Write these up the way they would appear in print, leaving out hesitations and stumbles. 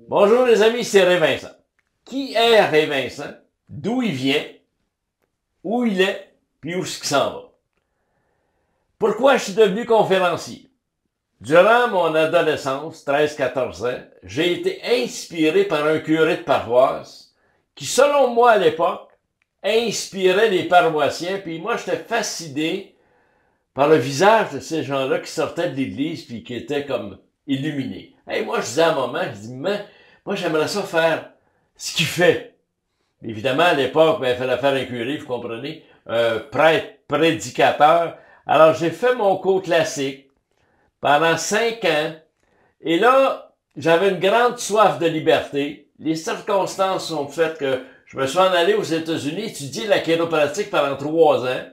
Bonjour les amis, c'est Ray Vincent. Qui est Ray Vincent? D'où il vient? Où il est? Puis où est-ce qu'il s'en va? Pourquoi je suis devenu conférencier? Durant mon adolescence, 13-14 ans, j'ai été inspiré par un curé de paroisse qui, selon moi à l'époque, inspirait les paroissiens, puis moi j'étais fasciné par le visage de ces gens-là qui sortaient de l'église puis qui étaient comme illuminés. Et moi je disais à un moment, je dis, mais moi j'aimerais ça faire ce qu'il fait. Évidemment, à l'époque, il fallait faire un curé, vous comprenez, un prêtre prédicateur. Alors j'ai fait mon cours classique pendant 5 ans, et là, j'avais une grande soif de liberté. Les circonstances ont fait que je me suis en allé aux États-Unis étudier la chiropratique pendant 3 ans.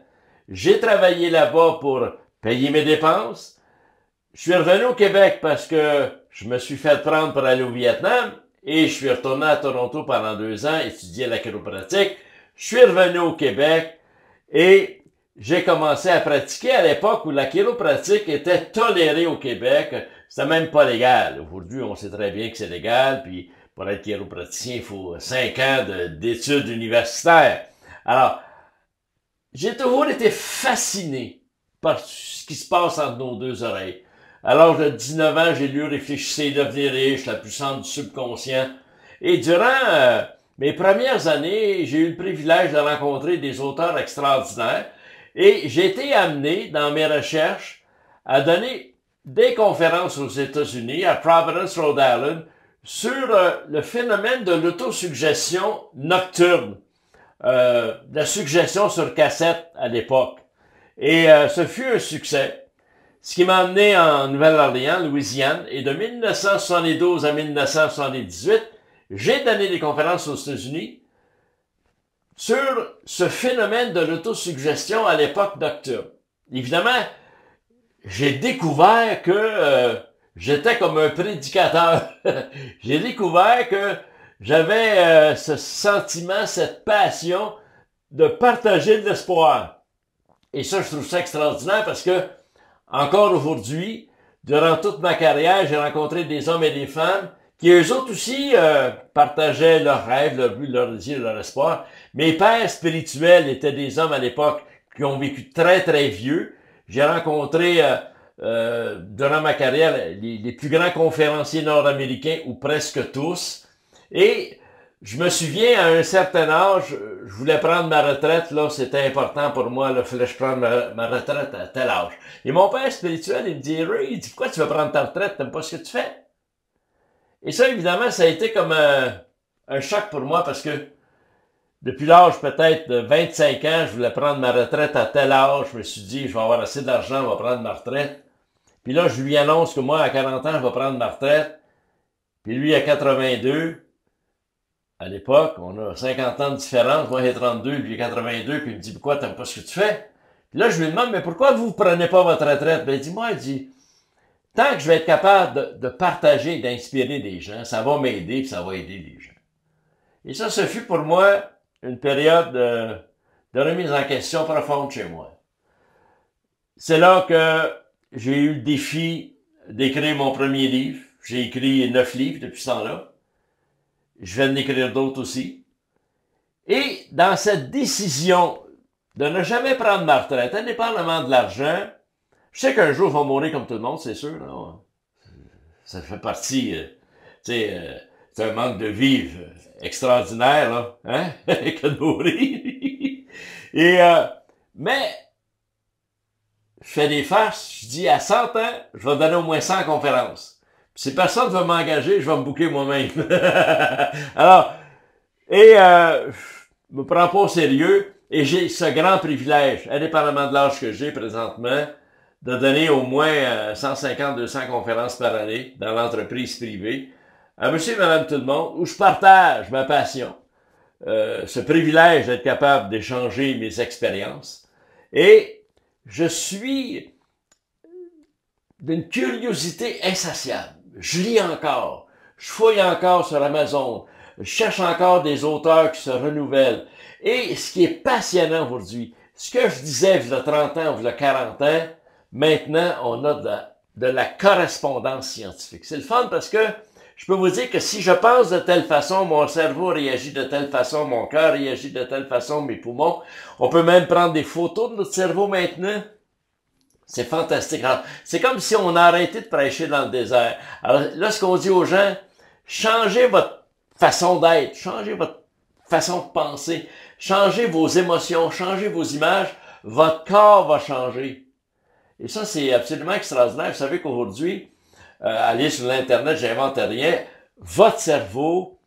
J'ai travaillé là-bas pour payer mes dépenses. Je suis revenu au Québec parce que je me suis fait prendre pour aller au Vietnam et je suis retourné à Toronto pendant 2 ans étudier la chiropratique. Je suis revenu au Québec et j'ai commencé à pratiquer à l'époque où la chiropratique était tolérée au Québec. C'était même pas légal. Aujourd'hui, on sait très bien que c'est légal, puis pour être chiropraticien, il faut 5 ans d'études universitaires. Alors, j'ai toujours été fasciné par ce qui se passe entre nos deux oreilles. À l'âge de 19 ans, j'ai lu Réfléchissez et devenir riche, la puissance du subconscient. Et durant mes premières années, j'ai eu le privilège de rencontrer des auteurs extraordinaires. Et j'ai été amené, dans mes recherches, à donner des conférences aux États-Unis, à Providence, Rhode Island, sur le phénomène de l'autosuggestion nocturne, la suggestion sur cassette à l'époque. Et ce fut un succès, ce qui m'a amené en Nouvelle-Orléans, Louisiane, et de 1972 à 1978, j'ai donné des conférences aux États-Unis sur ce phénomène de l'autosuggestion à l'époque nocturne. Évidemment, j'ai découvert que j'étais comme un prédicateur. J'ai découvert que j'avais ce sentiment, cette passion de partager de l'espoir. Et ça, je trouve ça extraordinaire parce que, encore aujourd'hui, durant toute ma carrière, j'ai rencontré des hommes et des femmes qui eux autres aussi partageaient leurs rêves, leurs buts, leurs désirs, leur espoir. Mes pères spirituels étaient des hommes à l'époque qui ont vécu très, très vieux. J'ai rencontré, durant ma carrière, les plus grands conférenciers nord-américains, ou presque tous. Et je me souviens, à un certain âge, je voulais prendre ma retraite, là, c'était important pour moi, là, il fallait que je prenne ma retraite à tel âge. Et mon père spirituel, il me dit, Ray, il dit, pourquoi tu veux prendre ta retraite, t'aimes pas ce que tu fais? Et ça, évidemment, ça a été comme un choc pour moi parce que depuis l'âge peut-être de 25 ans, je voulais prendre ma retraite à tel âge. Je me suis dit, je vais avoir assez d'argent, je vais prendre ma retraite. Puis là, je lui annonce que moi, à 40 ans, je vais prendre ma retraite. Puis lui, à 82, à l'époque, on a 50 ans de différence. Moi, j'ai 32, lui, il a 82. Puis il me dit, pourquoi t'aimes pas ce que tu fais? Puis là, je lui demande, mais pourquoi vous prenez pas votre retraite? Ben, il dit, moi, il dit, tant que je vais être capable de partager, d'inspirer des gens, ça va m'aider et ça va aider les gens. Et ça, ce fut pour moi une période de remise en question profonde chez moi. C'est là que j'ai eu le défi d'écrire mon premier livre. J'ai écrit 9 livres depuis ce temps-là. Je viens d'écrire d'autres aussi. Et dans cette décision de ne jamais prendre ma retraite, indépendamment de l'argent, je sais qu'un jour, je vais mourir comme tout le monde, c'est sûr. Là. Ça fait partie, c'est un manque de vivre extraordinaire, là, hein, que de mourir. Et, mais, je fais des farces, je dis à 100 ans, je vais donner au moins 100 conférences. Puis si personne ne veut m'engager, je vais me booker moi-même. Alors, je me prends pas au sérieux, et j'ai ce grand privilège, indépendamment de l'âge que j'ai présentement, de donner au moins 150-200 conférences par année dans l'entreprise privée à monsieur et madame tout le monde, où je partage ma passion, ce privilège d'être capable d'échanger mes expériences. Et je suis d'une curiosité insatiable. Je lis encore, je fouille encore sur Amazon, je cherche encore des auteurs qui se renouvellent. Et ce qui est passionnant aujourd'hui, ce que je disais il y a 30 ans, il y a 40 ans, maintenant, on a de la correspondance scientifique. C'est le fun parce que je peux vous dire que si je pense de telle façon, mon cerveau réagit de telle façon, mon cœur réagit de telle façon, mes poumons. On peut même prendre des photos de notre cerveau maintenant. C'est fantastique. C'est comme si on a arrêté de prêcher dans le désert. Alors là, ce qu'on dit aux gens, changez votre façon d'être, changez votre façon de penser, changez vos émotions, changez vos images, votre corps va changer. Et ça, c'est absolument extraordinaire. Vous savez qu'aujourd'hui, allez sur l'Internet, j'invente rien, votre cerveau,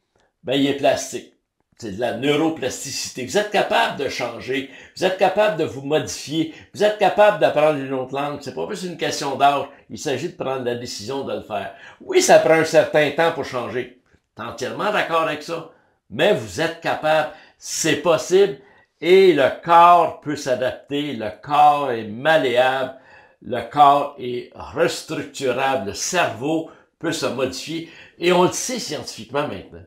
ben, il est plastique. C'est de la neuroplasticité. Vous êtes capable de changer, vous êtes capable de vous modifier, vous êtes capable d'apprendre une autre langue. C'est pas juste une question d'âge, il s'agit de prendre la décision de le faire. Oui, ça prend un certain temps pour changer. Je suis entièrement d'accord avec ça. Mais vous êtes capable, c'est possible, et le corps peut s'adapter, le corps est malléable, le corps est restructurable, le cerveau peut se modifier, et on le sait scientifiquement maintenant.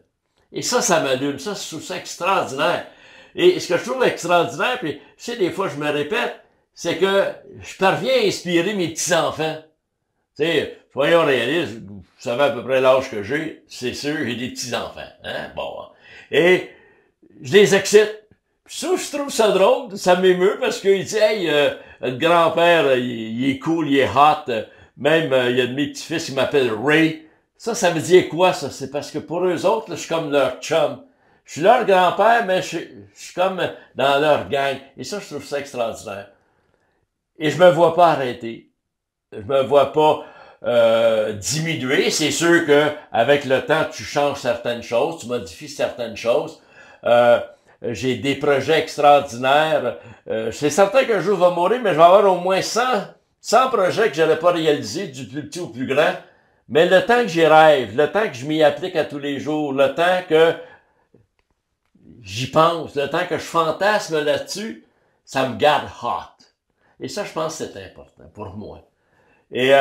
Et ça m'allume, ça, je trouve ça extraordinaire. Et ce que je trouve extraordinaire, puis tu sais, des fois je me répète, c'est que je parviens à inspirer mes petits-enfants. Tu sais, soyons réalistes, vous savez à peu près l'âge que j'ai, c'est sûr, j'ai des petits-enfants. Hein? Bon. Et je les excite. Puis ça, je trouve ça drôle, ça m'émeut, parce qu'il dit, hey, le grand-père, il est cool, il est hot. Même, il y a de mes petits-fils qui m'appellent Ray. Ça me dit quoi, ça? C'est parce que pour eux autres, là, je suis comme leur chum. Je suis leur grand-père, mais je suis comme dans leur gang. Et ça, je trouve ça extraordinaire. Et je me vois pas arrêter. Je me vois pas diminuer. C'est sûr que avec le temps, tu changes certaines choses, tu modifies certaines choses. J'ai des projets extraordinaires. C'est certain qu'un jour je vais mourir, mais je vais avoir au moins 100 projets que je n'aurais pas réalisés, du plus petit au plus grand. Mais le temps que j'y rêve, le temps que je m'y applique à tous les jours, le temps que j'y pense, le temps que je fantasme là-dessus, ça me garde hot. Et ça, je pense que c'est important pour moi. Et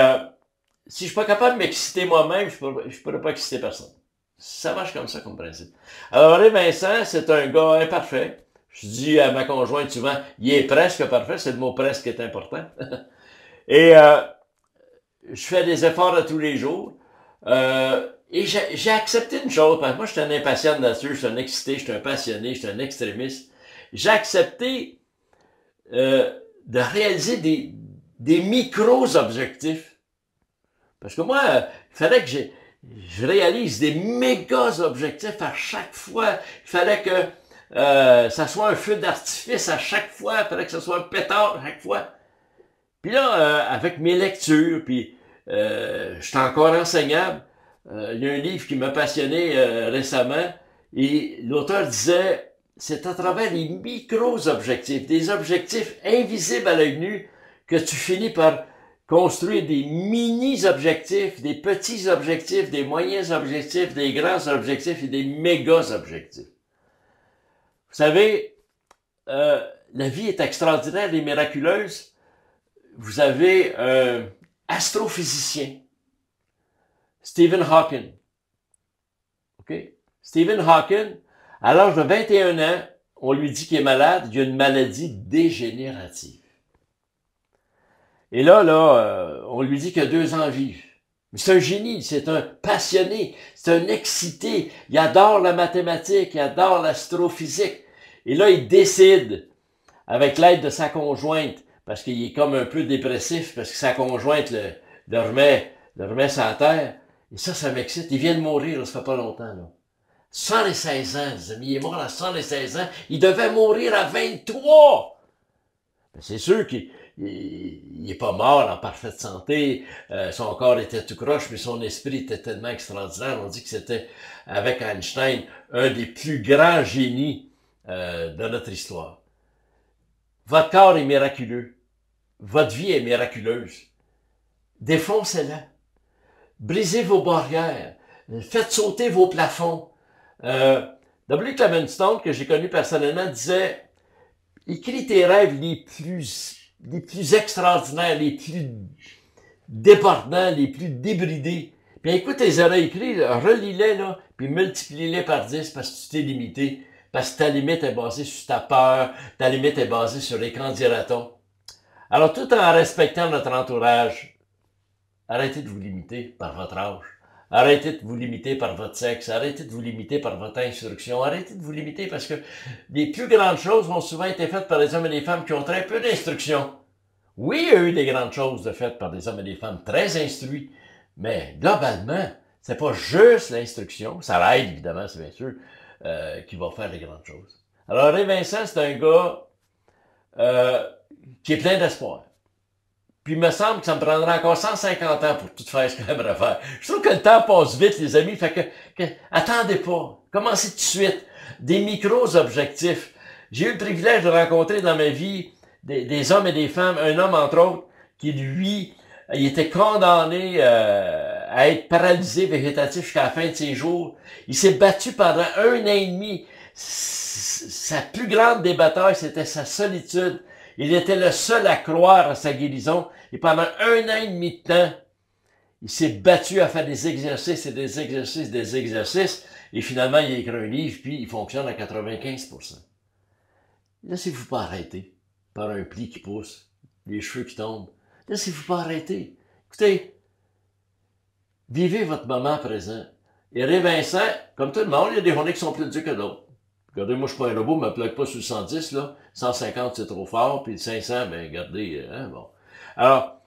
si je suis pas capable de m'exciter moi-même, je pourrais pas exciter personne. Ça marche comme ça, comme principe. Alors, Ray Vincent, c'est un gars imparfait. Je dis à ma conjointe souvent, il est presque parfait, c'est le mot presque qui est important. Et je fais des efforts à tous les jours. Et j'ai accepté une chose, parce que moi, je suis un impatient de nature, je suis un excité, je suis un passionné, je suis un extrémiste. J'ai accepté de réaliser des micros-objectifs. Parce que moi, il fallait que je réalise des méga-objectifs à chaque fois. Il fallait que ça soit un feu d'artifice à chaque fois. Il fallait que ce soit un pétard à chaque fois. Puis là, avec mes lectures, puis je suis encore enseignable. Il y a un livre qui m'a passionné récemment, et l'auteur disait, c'est à travers les micros-objectifs, des objectifs invisibles à l'œil nu, que tu finis par construire des mini-objectifs, des petits objectifs, des moyens objectifs, des grands objectifs et des méga-objectifs. Vous savez, la vie est extraordinaire et miraculeuse. Vous avez un astrophysicien, Stephen Hawking. OK? Stephen Hawking, à l'âge de 21 ans, on lui dit qu'il est malade, il a une maladie dégénérative. Et là, on lui dit qu'il a 2 ans à vivre. Mais c'est un génie, c'est un passionné, c'est un excité. Il adore la mathématique, il adore l'astrophysique. Et là, il décide, avec l'aide de sa conjointe, parce qu'il est comme un peu dépressif, parce que sa conjointe le remet sur la terre. Et ça m'excite. Il vient de mourir, là, ça fait pas longtemps, là. 116 ans, les amis. Il est mort à 116 ans. Il devait mourir à 23. Ben, c'est sûr qu'il est pas mort en parfaite santé. Son corps était tout croche, mais son esprit était tellement extraordinaire. On dit que c'était, avec Einstein, un des plus grands génies de notre histoire. Votre corps est miraculeux. Votre vie est miraculeuse. Défoncez-la. Brisez vos barrières. Faites sauter vos plafonds. W. Clement Stone, que j'ai connu personnellement, disait, écris tes rêves les plus extraordinaires, les plus débordants, les plus débridés. Puis écoute les oreilles écrits, relis-les, là, puis multiplie-les par 10 parce que tu t'es limité. Parce que ta limite est basée sur ta peur, ta limite est basée sur les qu'en dira-t-on. Alors, tout en respectant notre entourage, arrêtez de vous limiter par votre âge. Arrêtez de vous limiter par votre sexe, arrêtez de vous limiter par votre instruction, arrêtez de vous limiter parce que les plus grandes choses ont souvent été faites par des hommes et des femmes qui ont très peu d'instruction. Oui, il y a eu des grandes choses de faites par des hommes et des femmes très instruits, mais globalement, c'est pas juste l'instruction, ça l'aide évidemment, c'est bien sûr, qui va faire les grandes choses. Alors, Ray Vincent, c'est un gars qui est plein d'espoir. Puis il me semble que ça me prendra encore 150 ans pour tout faire ce que j'aimerais faire. Je trouve que le temps passe vite, les amis, fait que attendez pas, commencez tout de suite. Des micros objectifs. J'ai eu le privilège de rencontrer dans ma vie des hommes et des femmes, un homme entre autres, qui lui, il était condamné à être paralysé végétatif jusqu'à la fin de ses jours. Il s'est battu pendant 1 an et demi. Sa plus grande des batailles, c'était sa solitude. Il était le seul à croire à sa guérison. Et pendant 1 an et demi de temps, il s'est battu à faire des exercices et des exercices, des exercices. Et finalement, il a écrit un livre, puis il fonctionne à 95%. Laissez-vous pas arrêter par un pli qui pousse, les cheveux qui tombent. Laissez-vous pas arrêter. Écoutez, vivez votre moment présent. Et Ray Vincent, comme tout le monde, il y a des journées qui sont plus dures que d'autres. Regardez, moi, je suis pas un robot, je me plaque pas sur le 110, là. 150, c'est trop fort, puis le 500, ben, regardez, hein, bon. Alors,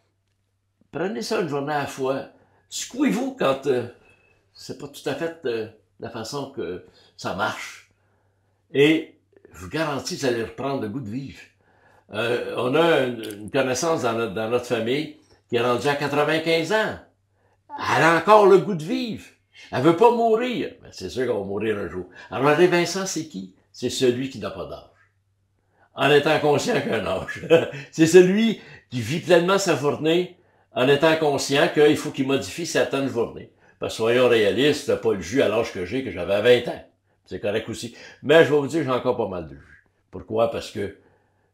prenez ça une journée à la fois. Secouez-vous quand c'est pas tout à fait la façon que ça marche. Et je vous garantis que vous allez reprendre le goût de vivre. On a une connaissance dans notre famille qui est rendue à 95 ans. Elle a encore le goût de vivre. Elle veut pas mourir. Mais c'est sûr qu'on va mourir un jour. Alors, Ray Vincent, c'est qui? C'est celui qui n'a pas d'âge. En étant conscient qu'il a un âge. C'est celui qui vit pleinement sa journée en étant conscient qu'il faut qu'il modifie certaines journées. Parce que soyons réalistes, t'as pas le jus à l'âge que j'avais à 20 ans. C'est correct aussi. Mais je vais vous dire, j'ai encore pas mal de jus. Pourquoi? Parce que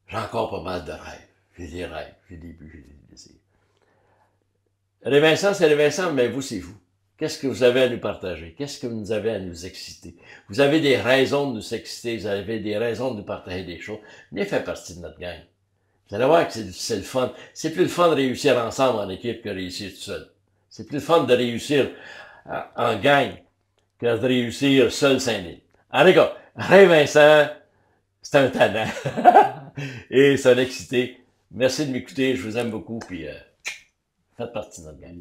j'ai encore pas mal de rêves. J'ai des rêves, j'ai des buts, j'ai des désirs. Ray Vincent, c'est Ray Vincent, mais vous, c'est vous. Qu'est-ce que vous avez à nous partager? Qu'est-ce que vous avez à nous exciter? Vous avez des raisons de nous exciter, vous avez des raisons de nous partager des choses. Venez faire partie de notre gang. Vous allez voir que c'est le fun. C'est plus le fun de réussir ensemble en équipe que de réussir tout seul. C'est plus le fun de réussir en gang que de réussir seul Saint-Denis. En tout cas, Ray Vincent, c'est un talent. Et c'est un excité. Merci de m'écouter, je vous aime beaucoup, puis faites partie de notre gang.